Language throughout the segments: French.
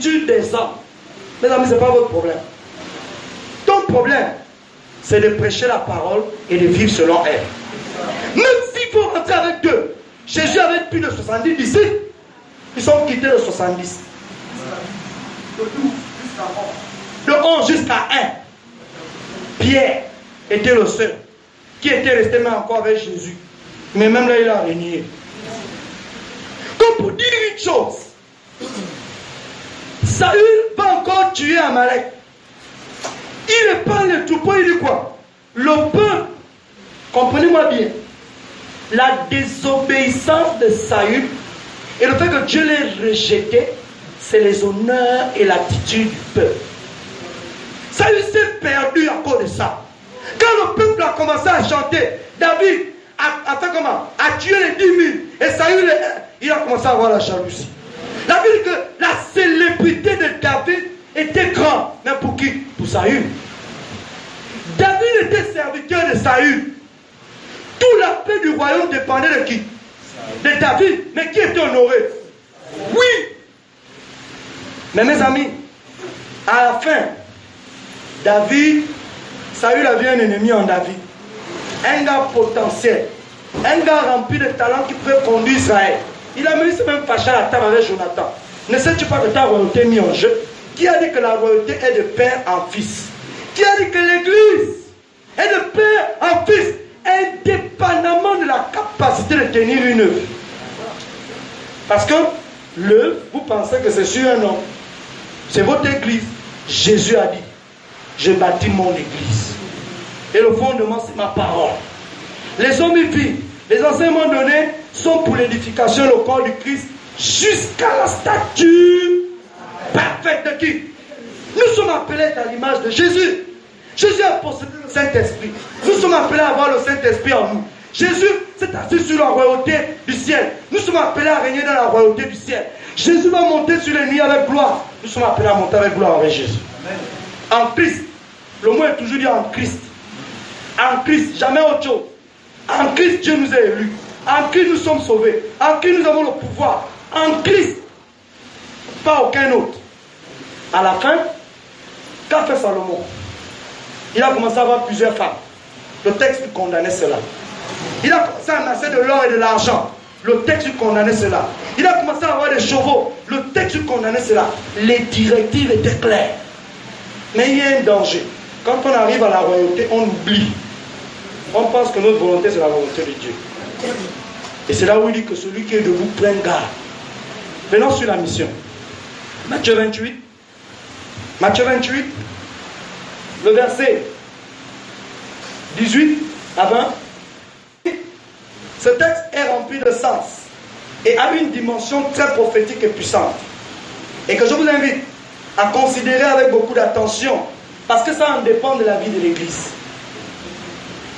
l'attitude des hommes. Mes amis, ce n'est pas votre problème. Ton problème, c'est de prêcher la parole et de vivre selon elle. Même s'il faut rentrer avec deux. Jésus avait plus de 70 disciples. Ils sont quittés de 70. De 11 jusqu'à 1. Pierre était le seul qui était resté même encore avec Jésus. Mais même là, il a régné. Comme pour dire une chose, Saül va encore tuer Amalek. Il prend le troupeau, il dit quoi? Le peuple, comprenez-moi bien, la désobéissance de Saül et le fait que Dieu l'ait rejeté, c'est les honneurs et l'attitude du peuple. Saül s'est perdu à cause de ça. Quand le peuple a commencé à chanter, David a fait comment? A tué les 10 000. Et Saül, il a commencé à avoir la jalousie. La Bible dit que la célébrité de David était grande. Mais pour qui? Pour Saül. David était serviteur de Saül. Tout la paix du royaume dépendait de qui? De David. Mais qui était honoré? Oui. Mais mes amis, à la fin, Saül avait un ennemi en David. Un gars potentiel. Un gars rempli de talent qui pouvait conduire Israël. Il a même fâché à la table avec Jonathan. Ne sais-tu pas que ta royauté est mise en jeu? Qui a dit que la royauté est de père en fils? Qui a dit que l'église est de père en fils, indépendamment de la capacité de tenir une œuvre? Parce que l'œuvre, vous pensez que c'est sur un homme. C'est votre église. Jésus a dit, je bâtis mon église. Et le fondement, c'est ma parole. Les hommes y vivent. Les enseignements donnés sont pour l'édification du corps du Christ jusqu'à la stature parfaite de qui? Nous sommes appelés à l'image de Jésus. Jésus a possédé le Saint-Esprit. Nous sommes appelés à avoir le Saint-Esprit en nous. Jésus s'est assis sur la royauté du ciel. Nous sommes appelés à régner dans la royauté du ciel. Jésus va monter sur les nuits avec gloire. Nous sommes appelés à monter avec gloire avec Jésus. Amen. En Christ. Le mot est toujours dit en Christ. En Christ, jamais autre chose. En Christ, Dieu nous a élus. En Christ, nous sommes sauvés. En Christ, nous avons le pouvoir. En Christ, pas aucun autre. À la fin, qu'a fait Salomon? Il a commencé à avoir plusieurs femmes. Le texte lui condamnait cela. Il a commencé à amasser de l'or et de l'argent. Le texte lui condamnait cela. Il a commencé à avoir des chevaux. Le texte lui condamnait cela. Les directives étaient claires. Mais il y a un danger. Quand on arrive à la royauté, on oublie. On pense que notre volonté, c'est la volonté de Dieu. Et c'est là où il dit que celui qui est debout prenne garde. Venons sur la mission. Matthieu 28. Matthieu 28. Le verset 18 à 20. Ce texte est rempli de sens et a une dimension très prophétique et puissante. Et que je vous invite à considérer avec beaucoup d'attention, parce que ça en dépend de la vie de l'Église.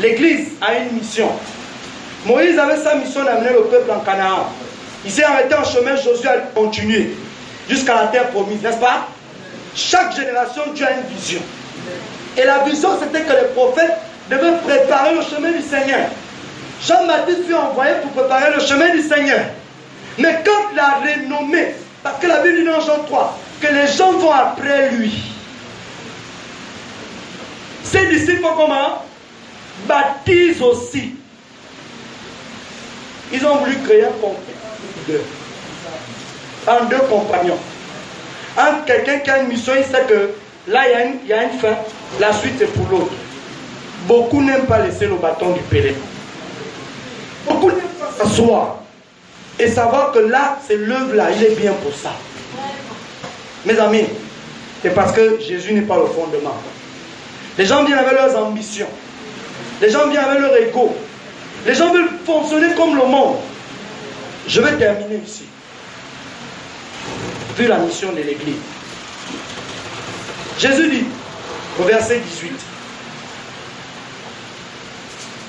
L'Église a une mission. Moïse avait sa mission d'amener le peuple en Canaan. Il s'est arrêté en chemin, Josué a continué jusqu'à la terre promise, n'est-ce pas? Chaque génération, Dieu a une vision. Et la vision, c'était que les prophètes devaient préparer le chemin du Seigneur. Jean-Baptiste fut envoyé pour préparer le chemin du Seigneur. Mais quand la renommée, parce que la Bible dit dans Jean 3, que les gens vont après lui. Ses disciples font comment? Baptisent aussi. Ils ont voulu créer un conflit en deux compagnons. Entre quelqu'un qui a une mission, il sait que là il y a une fin, la suite c'est pour l'autre. Beaucoup n'aiment pas laisser le bâton du pèlerin. Beaucoup n'aiment pas s'asseoir et savoir que là, c'est l'œuvre là, il est bien pour ça. Mes amis, c'est parce que Jésus n'est pas le fondement. Les gens viennent avec leurs ambitions. Les gens viennent avec leur ego. Les gens veulent fonctionner comme le monde. Je vais terminer ici. Vu la mission de l'Église. Jésus dit, au verset 18,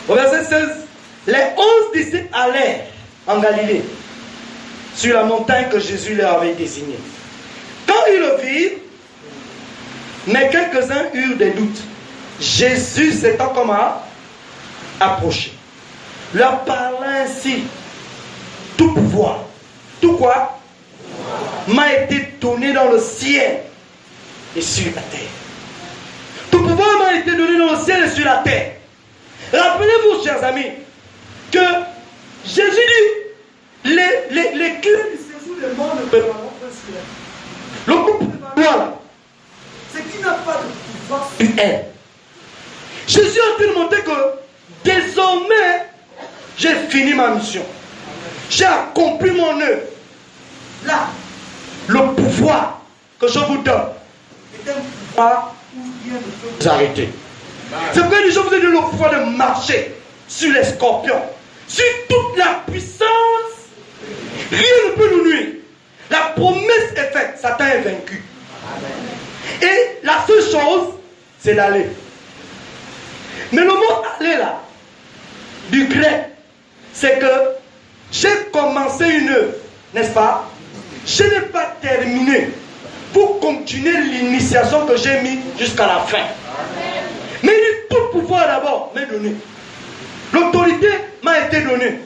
au verset 16, les 11 disciples allèrent en Galilée, sur la montagne que Jésus leur avait désignée. Quand ils le virent, mais quelques-uns eurent des doutes. Jésus s'étant comment approché, leur parlant ainsi, tout pouvoir, tout quoi? m'a été donné dans le ciel et sur la terre. Tout pouvoir m'a été donné dans le ciel et sur la terre. Rappelez-vous, chers amis, que Jésus dit les clés du séjour des morts ne peuvent pas sur elle. Le groupe de là, c'est qu'il n'a pas de pouvoir sur elle. Jésus a montré que désormais, j'ai fini ma mission. J'ai accompli mon œuvre. Là, le pouvoir que je vous donne est un pouvoir où rien ne peut vous arrêter. C'est pourquoi je vous ai donné le pouvoir de marcher sur les scorpions, sur toute la puissance. Rien ne peut nous nuire. La promesse est faite, Satan est vaincu. Et la seule chose, c'est d'aller. Mais le mot aller là, du grec, c'est que j'ai commencé une œuvre, n'est-ce pas? Je n'ai pas terminé pour continuer l'initiation que j'ai mise jusqu'à la fin. Mais il dit tout pouvoir d'abord m'est donné. L'autorité m'a été donnée.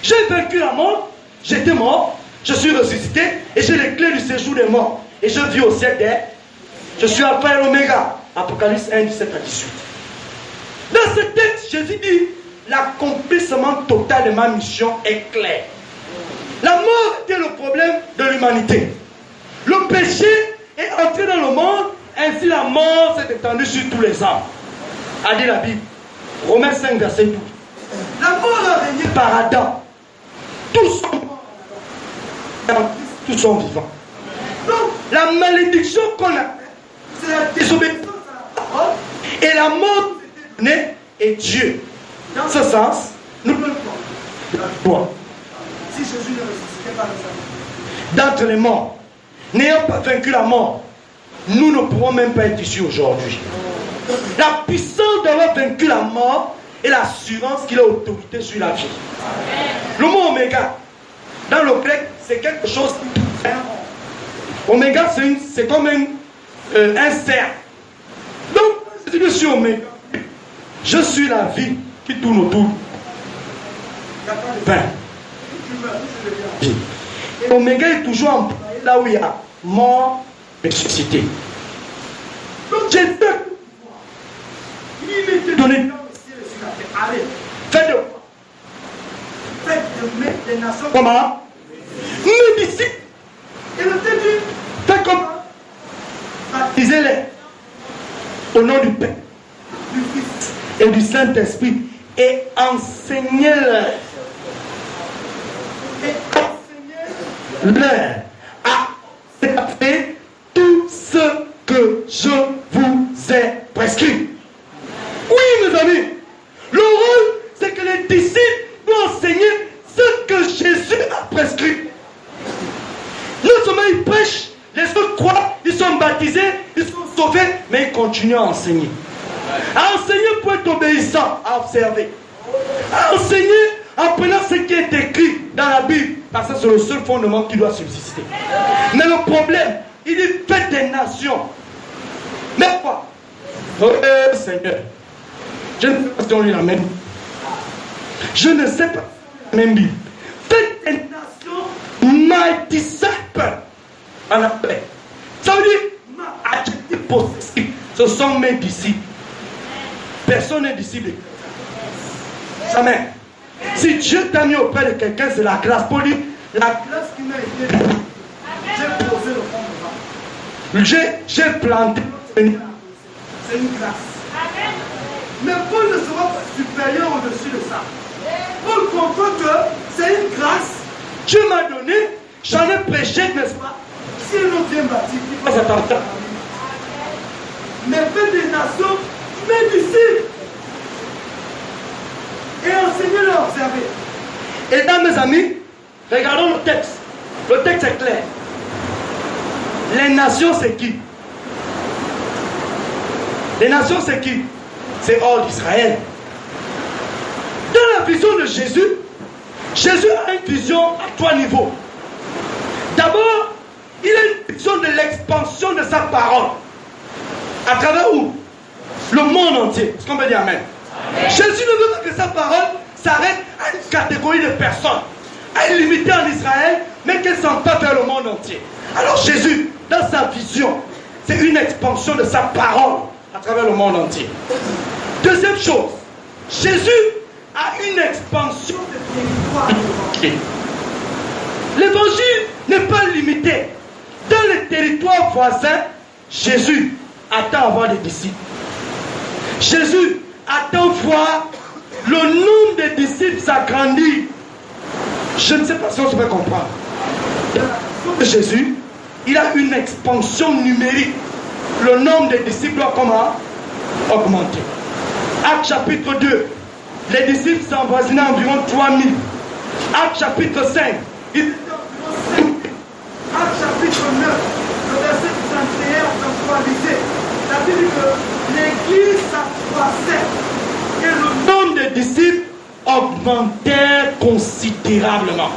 J'ai vaincu la mort, j'étais mort, je suis ressuscité et j'ai les clés du séjour des morts. Et je vis au siècle des. Je suis Alpha et Oméga. Apocalypse 1, 17 à 18. Dans ce texte, Jésus dit l'accomplissement total de ma mission est clair. La mort était le problème de l'humanité. Le péché est entré dans le monde, ainsi la mort s'est étendue sur tous les hommes. A dit la Bible. Romains 5, verset 12. La mort a régné par Adam. Tous sont morts. Tous sont vivants. Donc, la malédiction qu'on a, c'est la désobéissance à la parole. Et la mort qui est donnée est Dieu. Dans ce sens, nous pouvons voir. Si Jésus ne ressuscitait pas les hommes d'entre les morts, n'ayant pas vaincu la mort, nous ne pourrons même pas être ici aujourd'hui. La puissance d'avoir vaincu la mort est l'assurance qu'il a autorité sur la vie. Le mot oméga, dans le grec, c'est quelque chose. Oméga, c'est comme un cerf. Donc, je suis oméga. Je suis la vie qui tourne autour. Et oméga est toujours employé là où il y a mort et ressuscité. Donc, j'ai deux. Il m'était donné dans le ciel et sur la terre. Allez, faites de quoi? Faites de mettre des nations. Comment? Mes disciples. Et le texte dit, faites comment? Baptisez-les au nom du Père, du Fils et du Saint-Esprit et enseignez-leur. Et enseignez-leur à faire tout ce que je vous ai prescrit. Oui, mes amis, le rôle, c'est que les disciples doivent enseigner ce que Jésus a prescrit. Non seulement ils prêchent, les autres croient, ils sont baptisés, ils sont sauvés, mais ils continuent à enseigner. À enseigner pour être obéissant, à observer. À enseigner en prenant ce qui est écrit dans la Bible, parce que c'est le seul fondement qui doit subsister. Mais le problème, il dit faites des nations. Mais quoi? Oh Seigneur, je ne sais pas si on lit la même. Je ne sais pas la même Bible. Faites des nations, my disciples. En appel. Ça veut dire, ma adjectif possessif, ce sont mes disciples. Personne n'est disciple. Jamais. Si Dieu t'a mis auprès de quelqu'un, c'est la grâce. Pour dire, la grâce qui m'a été donnée, j'ai posé le fond devant. J'ai planté. C'est une grâce. Mais Paul ne sera pas supérieur au-dessus de ça. Paul comprend que c'est une grâce. Dieu m'a donné, j'en ai prêché, n'est-ce pas? Si un autre vient bâtir, il va s'attendre. Mais faites des nations, mes disciples. Et enseignez-leur à observer. Et là, mes amis, regardons le texte. Le texte est clair. Les nations, c'est qui? Les nations, c'est qui? C'est hors d'Israël. Dans la vision de Jésus, Jésus a une vision à trois niveaux. D'abord, il a une vision de l'expansion de sa parole. À travers où? Le monde entier. Est-ce qu'on peut dire amen? Amen. Jésus ne veut pas que sa parole s'arrête à une catégorie de personnes. À une limitée en Israël mais qu'elle s'empare vers le monde entier. Alors Jésus, dans sa vision, c'est une expansion de sa parole à travers le monde entier. Deuxième chose, Jésus a une expansion de territoire. L'évangile n'est pas limité. Dans les territoires voisins, Jésus attend avoir des disciples. Jésus attend voir le nombre de disciples s'agrandir. Je ne sais pas si on se peut comprendre. Jésus, il a une expansion numérique. Le nombre de disciples doit comment augmenter. Acte chapitre 2, les disciples s'envoisinaient environ 3000. Acte chapitre 5, ils étaient environ 5 000. Acte chapitre 9, le verset 31 actualisé. Ça veut dire que l'église s'accroissait et le nombre de disciples augmentait considérablement.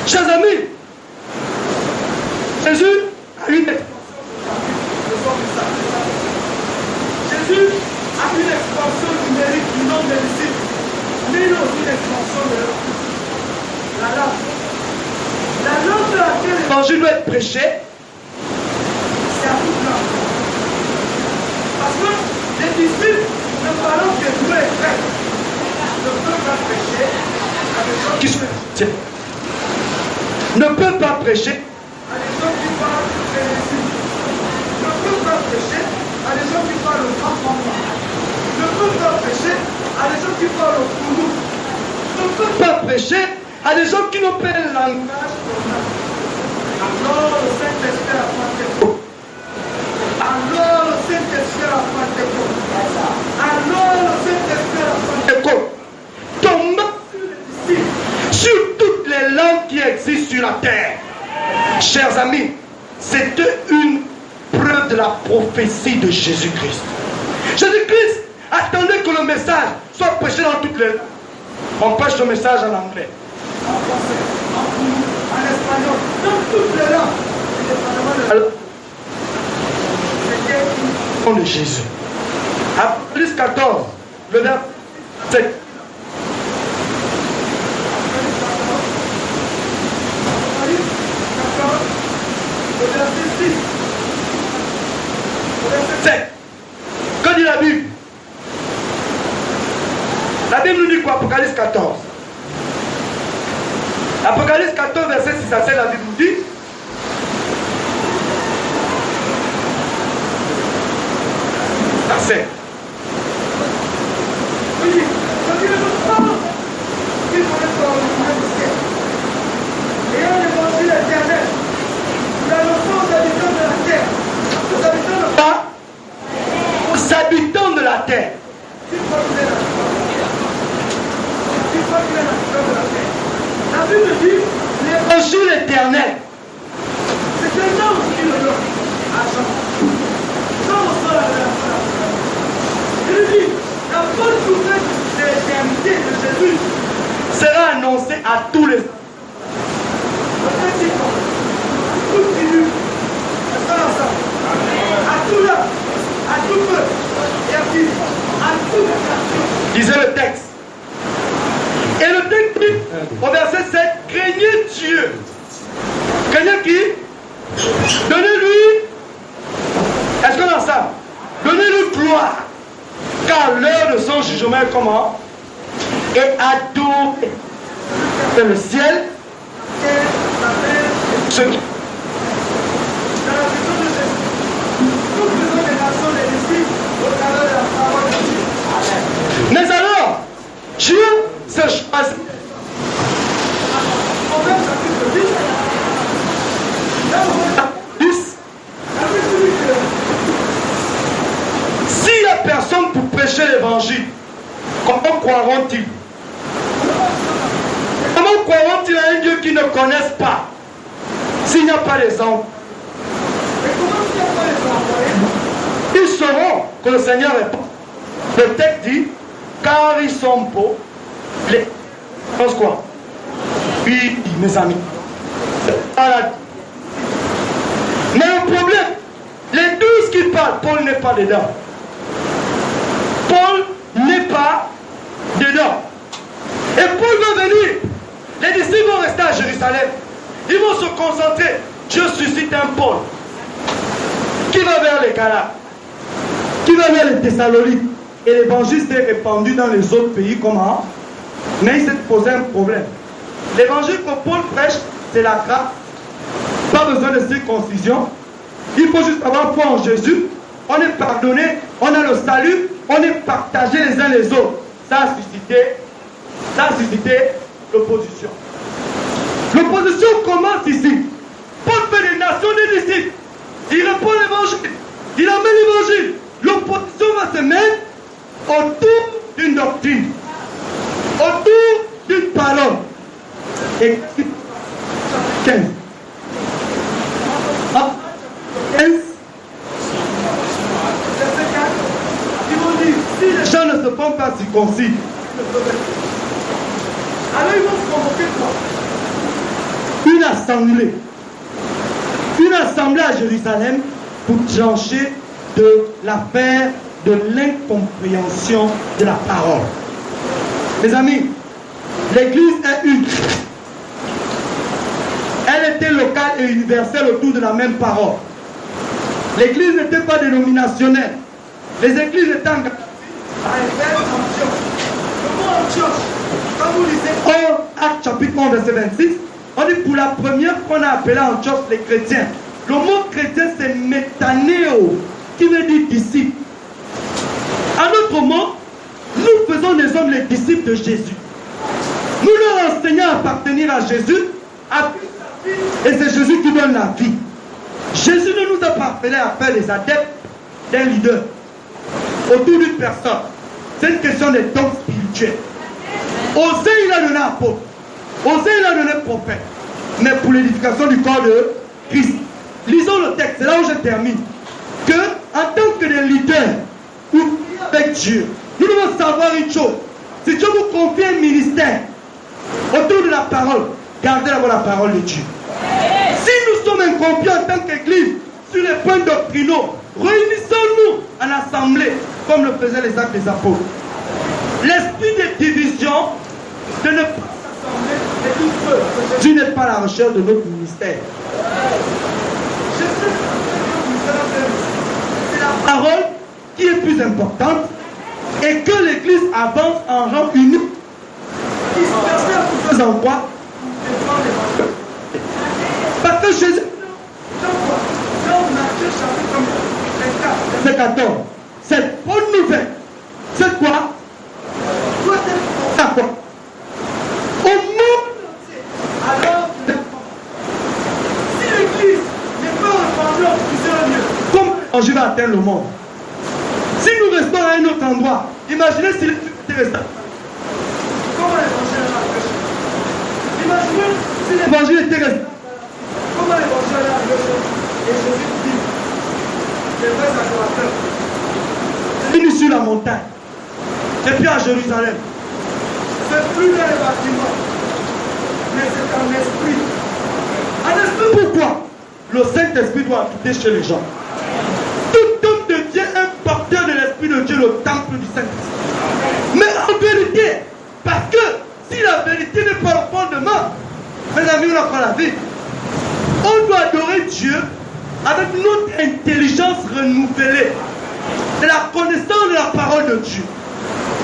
Chers amis, Jésus a une expansion. Jésus a une expansion numérique du nombre de disciples, mais il a aussi une expansion de la langue. La langue de laquelle l'évangile doit être prêché, c'est à toute langue. Parce que les disciples ne parlent que hébreu et grec ne peuvent pas prêcher à des gens qui sont ne peuvent pas prêcher à des gens qui parlent de Jésus. Ne peuvent pas prêcher à des gens qui parlent le grand format. Ne peuvent pas prêcher à des gens qui parlent au kourou. Ne peuvent pas prêcher à des gens qui n'ont pas le langage commun. Alors le Saint-Esprit a Pentecôte. Alors le Saint-Esprit a Pentecôte. Alors le Saint-Esprit a Pentecôte. Tombant sur toutes les langues qui existent sur la terre. Chers amis, c'était une preuve de la prophétie de Jésus-Christ. Jésus-Christ attendait que le message soit prêché dans toutes les langues. On prêche le message en anglais, en français, en kourou, en espagnol, dans toutes les langues. C'était le nom de Jésus. Apocalypse 14, le verset 7. Le verset 6. Le verset 7. Que dit la Bible? La Bible nous dit quoi? Apocalypse 14. Apocalypse 14, verset 6 à 7, la Bible nous dit. Verset. Il dit, ce qui ne veut pas qu'il connaisse par le chemin du ciel. Ayant l'évangile éternel, la leçon aux habitants de la terre. Aux habitants de pas aux habitants de la terre. La Bible dit l'évangile éternel. C'est un homme qui le donne à Jean. Jean reçoit la révélation. Il lui dit la bonne nouvelle de l'éternité de Jésus sera annoncée à tous les hommes. Le petit homme, tout tribu, à tout l'homme, à tout peuple, et à qui? À toute nation. Disait le texte. Et le texte dit, au verset 7, craignez Dieu. Craignez qui? Donnez-lui, est-ce qu'on a ça? Donnez-lui gloire. Car l'heure de son jugement est comment? Et adoré. C'est le ciel. Ce qui. Dans la vision de Jésus, nous faisons des nations des disciples au travers de la parole de Dieu. Mais alors, Dieu se choisit. Proverbe chapitre 10. Là, on 10. S'il n'y a personne pour prêcher l'évangile, comment croiront-ils? Comment croiront-ils à un Dieu qu'ils ne connaissent pas? S'il n'y a pas les anges, ils sauront que le Seigneur est bon. Le texte dit, car ils sont beaux. Les pense quoi? Oui, mes amis. Mais le problème, les 12 qui parlent, Paul n'est pas dedans. Paul n'est pas dedans. Et Paul va venir. Les disciples vont rester à Jérusalem. Ils vont se concentrer. Dieu suscite un Paul qui va vers les Galates, qui va vers les Thessaloniques. Et l'évangile s'est répandu dans les autres pays. Comment? Mais il s'est posé un problème. L'évangile que Paul prêche, c'est la grâce. Pas besoin de circoncision. Il faut juste avoir foi en Jésus. On est pardonné, on a le salut, on est partagé les uns les autres. Ça a suscité l'opposition. L'opposition commence ici. Paul fait des nations des disciples. Il répond l'évangile. Il amène l'évangile. L'opposition va se mettre autour d'une doctrine, autour d'une parole. Et 15. 15. Ils vont dire, si les gens ne se font pas circoncis, alors ils vont se convoquer quoi? Une assemblée. Une assemblée à Jérusalem pour trancher de l'affaire de l'incompréhension de la parole. Mes amis, l'église est une. Elle était locale et universelle autour de la même parole. L'église n'était pas dénominationnelle. Les églises étaient en quand vous lisez Actes chapitre 1 verset 26, on dit pour la première fois on a appelé Antioche les chrétiens. Le mot chrétien c'est métanéo, qui veut dire disciple. En d'autres mots, nous faisons des hommes les disciples de Jésus. Nous leur enseignons à appartenir à Jésus, et c'est Jésus qui donne la vie. Jésus ne nous a pas appelés à faire les adeptes d'un leader autour d'une personne. C'est une question de dons spirituels. Osée, il a donné apôtre. Osée, il a donné prophète. Mais pour l'édification du corps de Christ. Lisons le texte, c'est là où je termine. Que, en tant que des leaders, ou avec Dieu, nous devons savoir une chose. Si Dieu vous confie un ministère autour de la parole, gardez d'abord la parole de Dieu. Si nous sommes incompris en tant qu'église sur les points doctrinaux, réunissons-nous en assemblée, comme le faisaient les actes des apôtres. L'esprit de division, de ne pas s'assembler, et tout feu. Dieu n'est pas à la recherche de notre ministère. C'est la parole qui est plus importante et que l'église avance en rang unique. Dispersée à plusieurs endroits. Parce que Jésus, dans Matthieu chapitre 14, cette bonne nouvelle, c'est quoi? C'est quoi? Au monde entier. Alors, si l'église n'est pas répandue en plusieurs lieux, comment je vais atteindre le monde? Si nous restons à un autre endroit, imaginez si l'église était restée. Comment l'évangile a prêché? Imaginez si l'évangile était resté. Comment l'évangile a prêché? Et Jésus dit, les vrais adorateurs, venu sur la montagne, et puis à Jérusalem. C'est plus dans les bâtiments, mais c'est en esprit. En esprit, pourquoi? Le Saint-Esprit doit habiter chez les gens. Tout homme devient un porteur de l'Esprit de Dieu, le temple du Saint-Esprit. Mais en vérité, parce que si la vérité n'est pas au fondement, mes amis, on a pas la vie. On doit adorer Dieu avec notre intelligence renouvelée, de la connaissance de la parole de Dieu,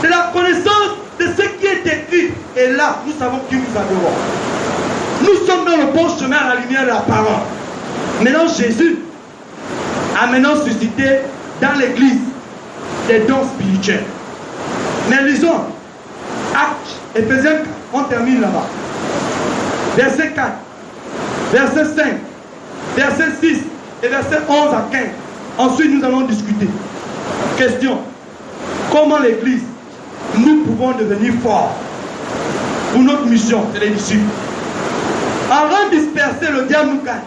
de la connaissance de ce qui est écrit. Et là, nous savons qui nous adorons. Nous sommes dans le bon chemin à la lumière de la parole. Maintenant, Jésus a maintenant suscité dans l'église des dons spirituels. Mais lisons Actes, Éphésiens 4, on termine là-bas. Verset 4, verset 5, verset 6 et verset 11 à 15. Ensuite, nous allons discuter. Question. Comment l'église, nous pouvons devenir forts pour notre mission, c'est les disciples. En rang dispersé, le diable nous gagne.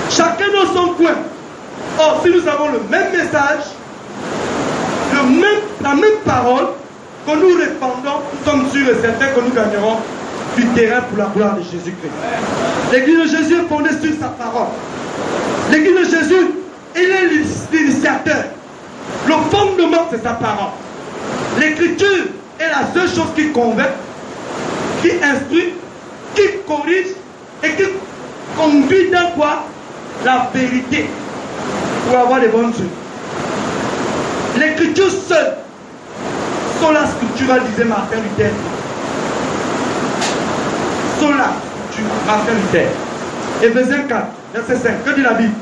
Chacun dans son coin. Or, si nous avons le même message, la même parole, que nous répandons, nous sommes sûrs et certains que nous gagnerons du terrain pour la gloire de Jésus-Christ. L'église de Jésus est fondée sur sa parole. L'église de Jésus, il est l'initiateur. Le fondement, c'est sa parole. L'écriture est la seule chose qui convainc, qui instruit, qui corrige et qui conduit dans quoi? La vérité pour avoir des bonnes œuvres. L'écriture seule, sola scriptura, disait Martin Luther. Sola scriptura, Martin Luther. Éphésiens 4, verset 5. Que dit la Bible?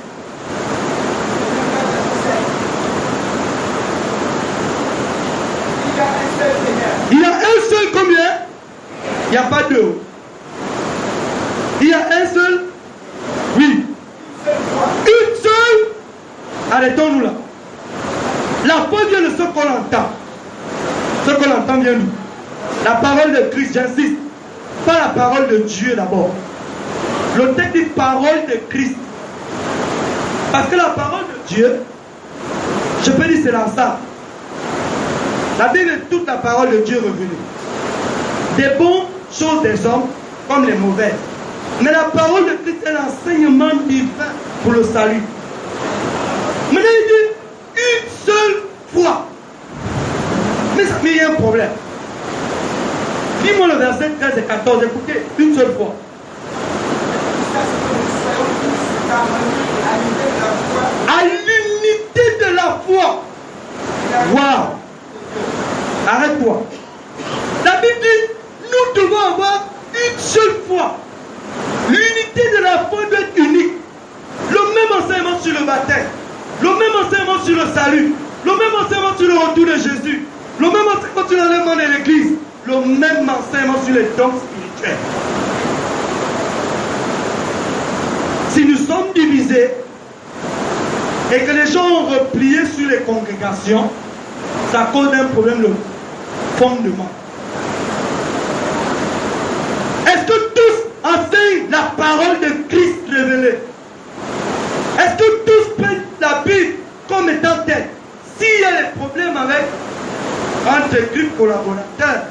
Il y a un seul combien? Il n'y a pas deux. Il y a un seul? Oui. Une seule? Arrêtons-nous là. La foi vient de ce qu'on entend. Ce qu'on entend vient d'où? La parole de Christ, j'insiste. Pas la parole de Dieu d'abord. Le texte dit parole de Christ. Parce que la parole de Dieu, je peux dire c'est l'ensemble. La Bible est toute la parole de Dieu revenue. Des bonnes choses des hommes comme les mauvaises. Mais la parole de Christ est l'enseignement divin pour le salut. Maintenant il dit une seule fois. Mais il y a un problème. Dis-moi le verset 13 et 14. Écoutez, une seule fois. À l'unité de la foi. Waouh! Arrête-toi. La Bible dit, nous devons avoir une seule foi. L'unité de la foi doit être unique. Le même enseignement sur le baptême, le même enseignement sur le salut, le même enseignement sur le retour de Jésus, le même enseignement sur l'enlèvement de l'église, le même enseignement sur les dons spirituels. Si nous sommes divisés et que les gens ont replié sur les congrégations, ça cause un problème de fondement. Est-ce que tous enseignent la parole de Christ révélée? Est-ce que tous prennent la Bible comme étant telle? S'il y a des problèmes avec un des collaborateurs,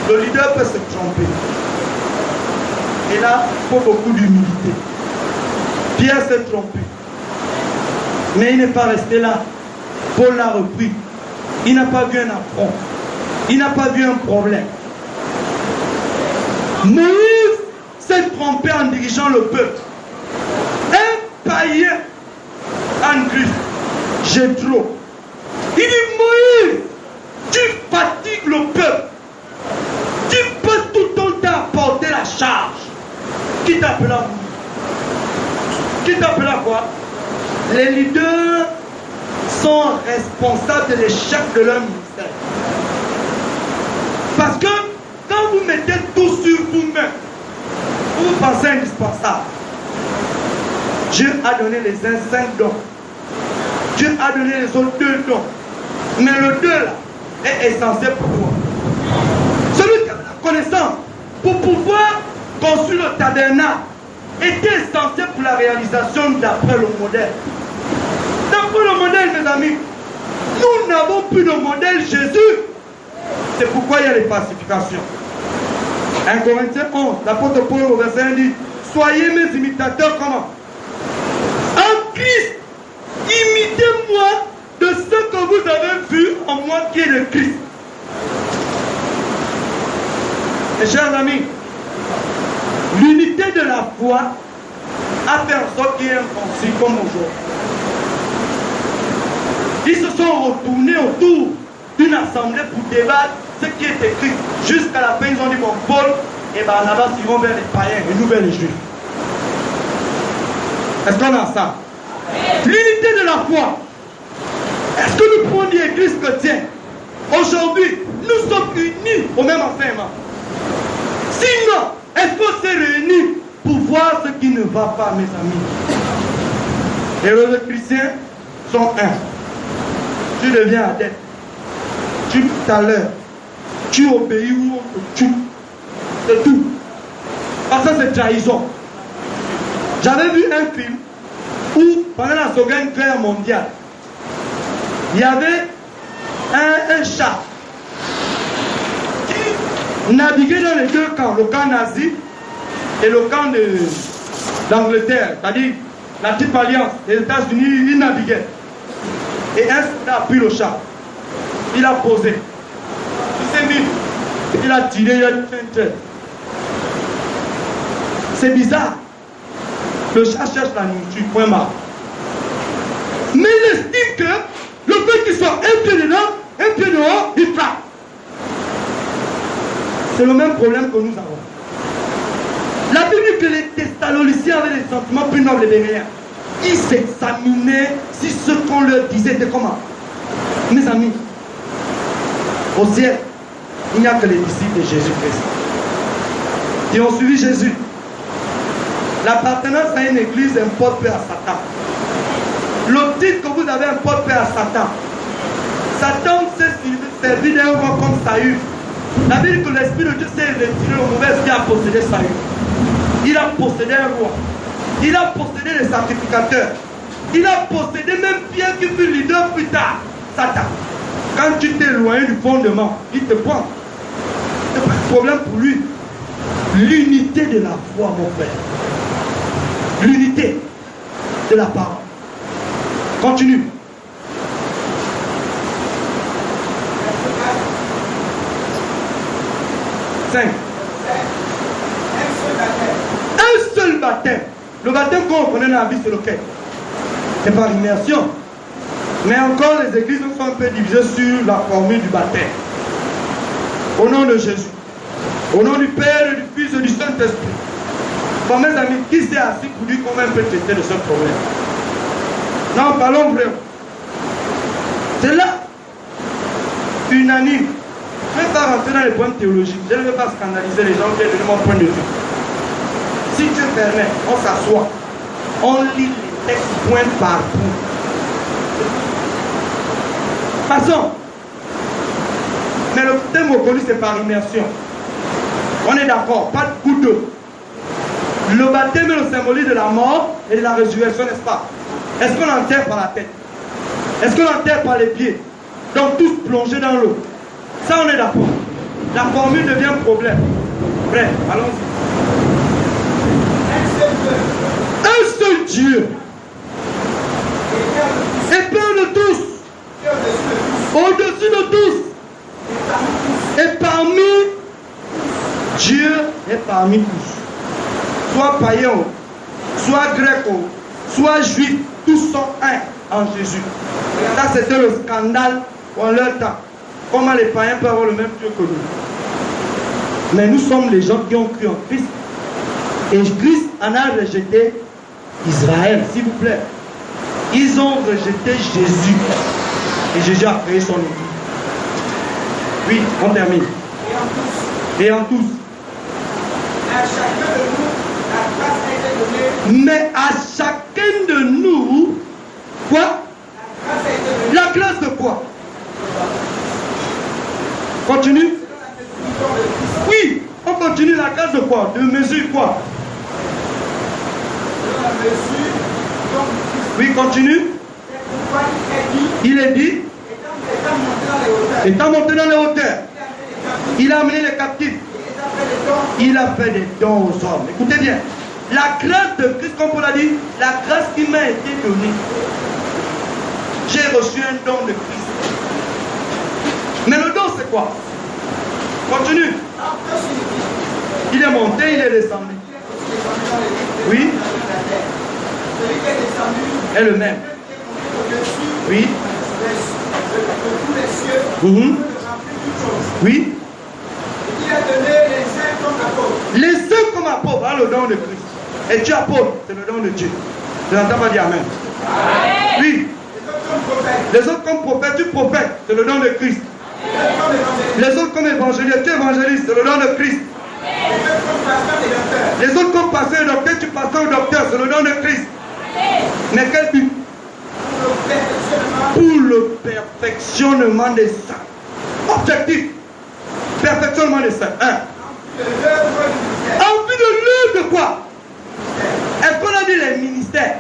le leader peut se tromper. Et là, il faut beaucoup d'humilité. Pierre s'est trompé. Mais il n'est pas resté là. Paul l'a repris. Il n'a pas vu un affront. Il n'a pas vu un problème. Moïse s'est trompé en dirigeant le peuple. Un païen en Christ, Jéthro. Il dit, Moïse, tu fatigues le peuple. Tu passes tout ton temps à porter la charge. Qui t'appela Moïse? Qui t'appela quoi? Les leaders sont responsables de l'échec de leur ministère. Parce que quand vous mettez tout sur vous-même, vous pensez indispensable. Dieu a donné les uns 5 dons. Dieu a donné les autres 2 dons. Mais le 2 là est essentiel pour toi. Celui qui a la connaissance pour pouvoir construire le tabernacle était essentiel pour la réalisation d'après le modèle. D'après le modèle, mes amis, nous n'avons plus de modèle Jésus. C'est pourquoi il y a les falsifications. 1 Corinthiens 11, l'apôtre Paul au verset 1 dit, soyez mes imitateurs comment? En Christ, imitez-moi de ce que vous avez vu en moi qui est le Christ. Mes chers amis, l'unité de la foi a fait en sorte qu'il y ait un concile comme aujourd'hui. Ils se sont retournés autour d'une assemblée pour débattre ce qui est écrit. Jusqu'à la fin, ils ont dit, bon, Paul et Barnabas iront vers les païens et nous vers les juifs. Est-ce qu'on a ça? L'unité de la foi. Est-ce que nous pouvons dire église chrétienne? Aujourd'hui, nous sommes unis au même enseignement. Sinon, il faut se réunir pour voir ce qui ne va pas, mes amis. Et les chrétiens sont un. Tu deviens adepte. Tu tout à l'heure. Tu obéis ou on te tue. C'est tout. Parce que c'est trahison. J'avais vu un film où, pendant la Seconde Guerre mondiale, il y avait un chat qui naviguait dans les 2 camps, le camp nazi et le camp d'Angleterre, c'est-à-dire la Triple Alliance, les États-Unis, ils naviguaient. Et un soldat a pris le chat. Il a posé. Il s'est mis. Il a tiré, il a fait un trait. C'est bizarre. Le chat cherche la nourriture, point barre. Mais il estime que le fait qu'il soit un pied dedans, un pied dehors, il frappe. C'est le même problème que nous avons. La Bible dit que les Thessaloniciens avaient des sentiments plus nobles et bénéfiques. Ils s'examinaient si ce qu'on leur disait était comment. Mes amis, au ciel, il n'y a que les disciples de Jésus-Christ qui ont suivi Jésus. L'appartenance à une église importe peu à Satan. Le titre que vous avez importe peu à Satan. Satan s'est servi d'un roi comme Saül. La Bible dit que l'Esprit de Dieu s'est retiré au mauvais qui a possédé Saül. Il a possédé un roi. Il a possédé les sacrificateurs. Il a possédé même Pierre qui fut leader plus tard. Satan. Quand tu t'éloignes du fondement, il te prend. Ce n'est pas de problème pour lui. L'unité de la foi, mon frère. L'unité de la parole. Continue. Cinq. Un seul baptême. Le baptême qu'on connaît dans la Bible, c'est lequel? C'est par immersion. Mais encore, les églises sont un peu divisées sur la formule du baptême. Au nom de Jésus. Au nom du Père, du Fils et du Saint-Esprit. Bon, mes amis, qui s'est assis pour dire qu'on va un peu traiter de ce problème? Non, parlons vraiment. C'est là, unanime. Je ne vais pas rentrer dans les points théologiques. Je ne vais pas scandaliser les gens qui viennent de mon point de vue. Si Dieu permet, on s'assoit. On lit les textes point par point. Passons. Mais le thème reconnu, c'est par immersion. On est d'accord, pas de coup d'eau. Le baptême est le symbole de la mort et de la résurrection, n'est-ce pas? Est-ce qu'on enterre par la tête? Est-ce qu'on enterre par les pieds? Donc tous plongés dans l'eau. Ça, on est d'accord. La formule devient problème. Bref, allons-y. Un seul Dieu. Et Père de tous. Au-dessus de tous. Et parmi Dieu est parmi tous. Soit païen, soit grec, soit juif, tous sont un en Jésus. Ça, c'était le scandale en leur temps. Comment les païens peuvent avoir le même Dieu que nous. Mais nous sommes les gens qui ont cru en Christ. Et Christ en a rejeté Israël, s'il vous plaît. Ils ont rejeté Jésus. Et Jésus a créé son église. Oui, on termine. Et en tous. À chacun de nous, la grâce a été donnée. Mais à chacun de nous, quoi? La grâce de quoi? Continue. Oui, on continue. La grâce de quoi? De mesure quoi? Oui, continue. Il est dit, étant monté dans les hauteurs, il a amené les captifs. Il a fait des dons aux hommes. Écoutez bien. La grâce de Christ, comme on l'a dit, la grâce qui m'a été donnée. J'ai reçu un don de Christ. Mais le don, c'est quoi? Continue. Il est monté, il est descendu. Oui. Est le même. Oui. Oui. Il a donné les uns comme apôtres. Les uns comme apôtres, hein, le don de Christ. Et tu apôtres, c'est le don de Dieu. Je n'entends pas dire amen. Oui. Les autres comme prophètes, tu prophètes, c'est le don de Christ. Les autres comme évangélistes, tu évangélistes, c'est le don de Christ. Les autres comme pasteur et docteur, tu pasteur et docteur, c'est le don de Christ. Mais quel but? Pour le perfectionnement des saints. Objectif. Perfectionnement des saints. Un. En vue de l'œuvre de quoi? Est-ce qu'on a dit les ministères?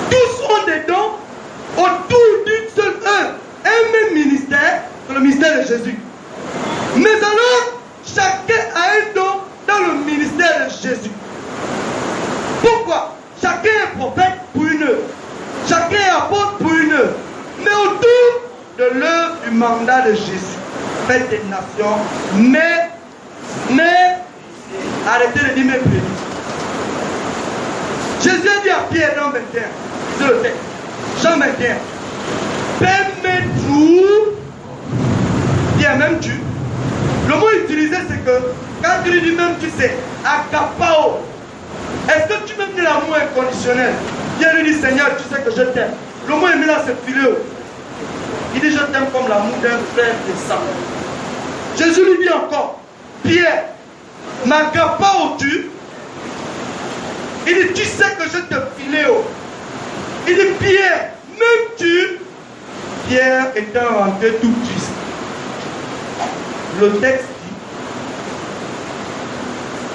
Tous sont des dons autour d'une seule œuvre. Un même ministère, c'est le ministère de Jésus. Mais alors, chacun a un don dans le ministère de Jésus. Pourquoi? Chacun est prophète pour une œuvre. Chacun est apôtre pour une œuvre. Mais autour de l'œuvre du mandat de Jésus. Faites des nations. Mais Arrêtez de dire mes prémices. Jésus a dit à Pierre dans 21, c'est le texte, Jean 21, permets-tu, Pierre, même tu. Le mot utilisé, c'est que quand tu lui dis même tu sais, agapao, est-ce que tu m'aimes de l'amour inconditionnel? Pierre lui dit, Seigneur, tu sais que je t'aime. Le mot aimé là, c'est philéo. Il dit, je t'aime comme l'amour d'un frère de sang. Jésus lui dit encore, Pierre, m'agapao-tu? Il dit, tu sais que je te philéo. Il dit, Pierre, m'aimes-tu? Pierre était rentré tout triste. Le texte dit,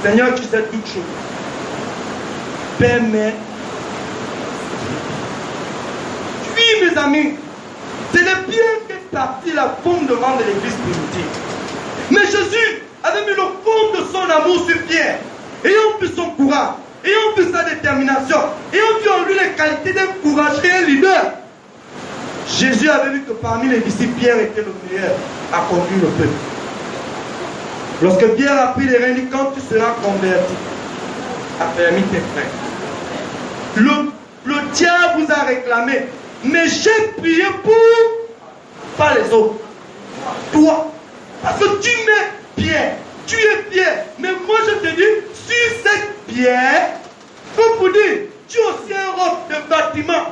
Seigneur, tu sais toutes choses. Permets. Oui, mes amis, c'est de Pierre qu'est partie la fondement de l'église primitive. Mais Jésus avait mis le fond de son amour sur Pierre. Ayant vu son courage, ayant vu sa détermination, ayant vu en lui les qualités d'un courageux et un leader, Jésus avait vu que parmi les disciples, Pierre était le meilleur à conduire le peuple. Lorsque Pierre a pris les rênes, il dit, quand tu seras converti, affermis tes frères. Le diable vous a réclamé, mais j'ai prié pour, pas les autres, toi. Parce que tu mets Pierre, tu es Pierre, mais moi je te dis, sur cette pierre, comme vous dites, tu as aussi un roc de bâtiment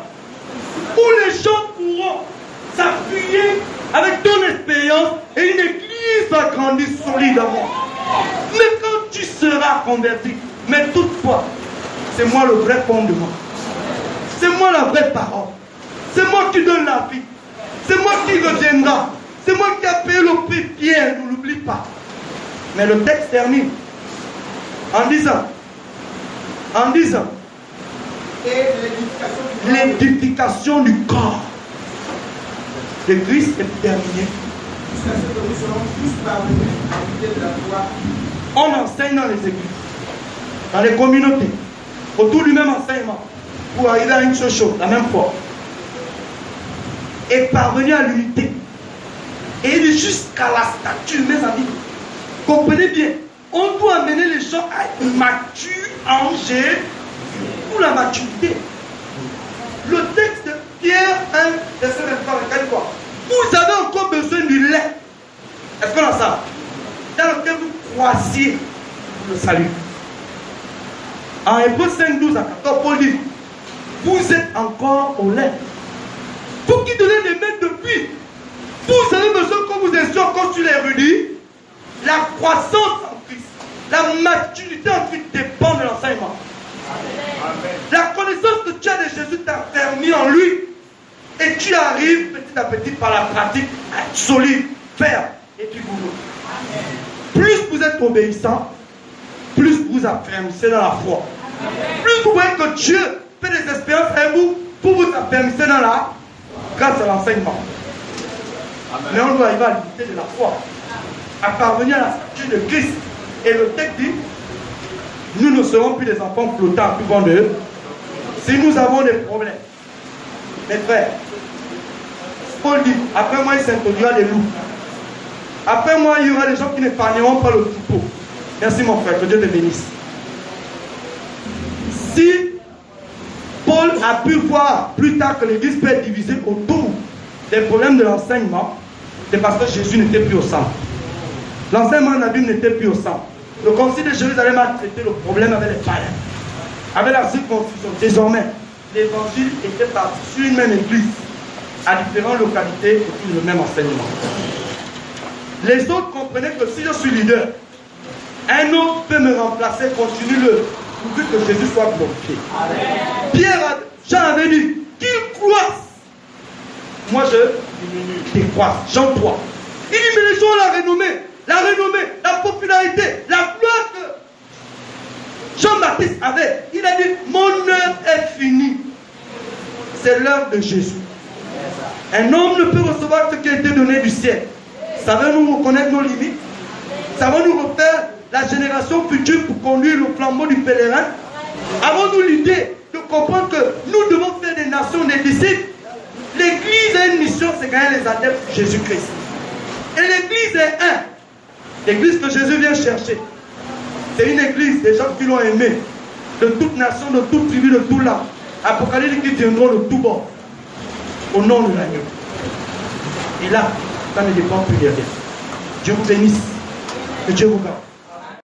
où les gens pourront s'appuyer avec ton expérience et une église va grandir solidement. Mais quand tu seras converti, mais toutefois, c'est moi le vrai fondement. C'est moi la vraie parole. C'est moi qui donne la vie. C'est moi qui reviendra. C'est moi qui ai payé le prix. Pierre, ne l'oublie pas. Mais le texte termine en disant, l'édification du corps de Christ est terminée. On enseigne dans les églises, dans les communautés, autour du même enseignement, pour arriver à une seule chose, la même foi. Et parvenir à l'unité. Et jusqu'à la stature, mes amis. Comprenez bien, on doit amener les gens à être matures en Jésus pour la maturité. Le texte de Pierre 1, verset 23, regarde quoi. Vous avez encore besoin du lait. Est-ce qu'on a ça? Dans lequel vous croisiez le salut. En Hébreux 5, 12 à 14, Paul dit, vous êtes encore au lait. Pour qui donner des mains depuis. Vous avez besoin qu'on vous instruise encore sur les érudits. La croissance en Christ, la maturité en Christ dépend de l'enseignement. La connaissance que tu as de Jésus t'a permis en lui. Et tu arrives petit à petit par la pratique à être solide, ferme et puis boulot. Plus vous êtes obéissant, plus vous affermissez dans la foi. Plus vous voyez que Dieu fait des expériences avec vous, pour vous affermissez dans la grâce à l'enseignement. Mais on doit arriver à l'unité de la foi, à parvenir à la statue de Christ. Et le texte dit, nous ne serons plus des enfants flottants plus bons d'eux. Si nous avons des problèmes, mes frères, Paul dit, après moi il s'introduira des loups. Après moi il y aura des gens qui n'épargneront pas le troupeau. Merci mon frère, que Dieu te bénisse. Si Paul a pu voir plus tard que l'église peut être divisée autour des problèmes de l'enseignement, c'est parce que Jésus n'était plus au centre. L'enseignement de la Bible n'était plus au centre. Le concile de Jérusalem a traité le problème avec les païens, avec la circoncision. Désormais, l'évangile était parti sur une même église, à différentes localités, autour du même enseignement. Les autres comprenaient que si je suis leader, un autre peut me remplacer, continue-le, pour que Jésus soit glorifié. Jean avait dit, qu'il croisse. Moi je décroisse. Jean 3. Il dit, mais les gens ont la renommée, la popularité, la gloire que Jean-Baptiste avait. Il a dit, mon œuvre est finie. C'est l'œuvre de Jésus. Un homme ne peut recevoir ce qui a été donné du ciel. Savons-nous reconnaître nos limites? Savons-nous refaire la génération future pour conduire le flambeau du pèlerin? Avons-nous l'idée de comprendre que nous devons faire des nations, des disciples? L'église a une mission, c'est gagner les adeptes de Jésus-Christ. Et l'église est un. L'église que Jésus vient chercher. C'est une église, des gens qui l'ont aimé. De toute nation, de toute tribu, de tout là. Apocalypse qui viendront de tout bord. Au nom de l'agneau. Et là, ça ne dépend plus de rien. Dieu vous bénisse. Que Dieu vous garde.